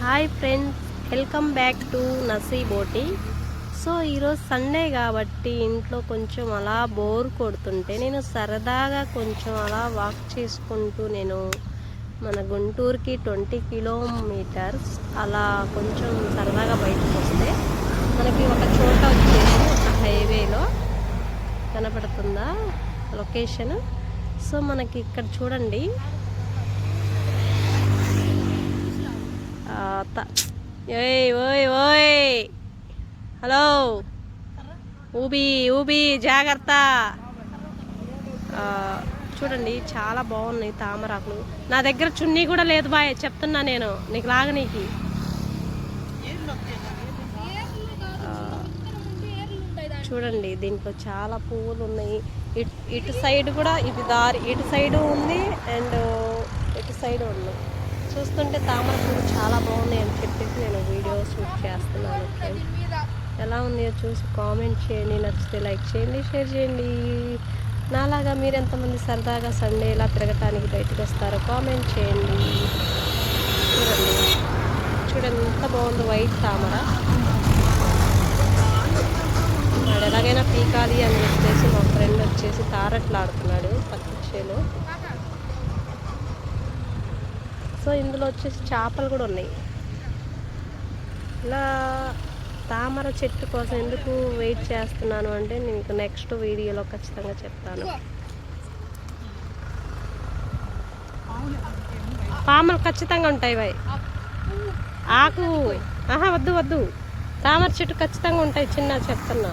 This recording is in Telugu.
Hi friends, welcome back to నసీ బోటి. సో ఈరోజు సండే కాబట్టి ఇంట్లో కొంచెం అలా బోర్ కొడుతుంటే నేను సరదాగా కొంచెం అలా వాక్ చేసుకుంటూ నేను మన గుంటూరుకి 20 కిలోమీటర్స్ అలా కొంచెం సరదాగా బయటకు వస్తే మనకి ఒక చోట వచ్చేసి ఒక హైవేలో కనపడుతుందా లొకేషన్. సో మనకి ఇక్కడ చూడండి, ఓయ్ ఓయ్ ఓయ్, హలో ఊబి ఊబి జాగ్రత్త. చూడండి చాలా బాగున్నాయి తామరాకులు. నా దగ్గర చున్నీ కూడా లేదు బాయ్, చెప్తున్నా నేను నీకు లాగనీకి. చూడండి దీంట్లో చాలా పువ్వులు ఉన్నాయి. ఇటు సైడ్ కూడా ఇది దారి, ఇటు సైడు ఉంది అండ్ ఇటు సైడ్ ఉంది. చూస్తుంటే తామర పువ్వులు చాలా బాగున్నాయి అని చెప్పేసి నేను వీడియో షూట్ చేస్తున్నాను. ఎలా ఉందో చూసి కామెంట్ చేయండి, నచ్చితే లైక్ చేయండి, షేర్ చేయండి. నాలాగా మీరు ఎంతమంది సరదాగా సండే ఇలా తిరగటానికి బయటకు వస్తారో కామెంట్ చేయండి. చూడండి చూడండి ఎంత బాగుందో వైట్ తామర. వాడు ఎలాగైనా పీకాలి అని చెప్పేసి మా ఫ్రెండ్ వచ్చేసి తారట్లాడుతున్నాడు పచ్చిలో. సో ఇందులో వచ్చేసి చేపలు కూడా ఉన్నాయి. ఇలా తామర చెట్టు కోసం ఎందుకు వెయిట్ చేస్తున్నాను అంటే నీకు నెక్స్ట్ వీడియోలో ఖచ్చితంగా చెప్తాను. పాములు ఖచ్చితంగా ఉంటాయి వై ఆకు వద్దు వద్దు, తామర చెట్టు ఖచ్చితంగా ఉంటాయి చిన్న చెప్తున్నా.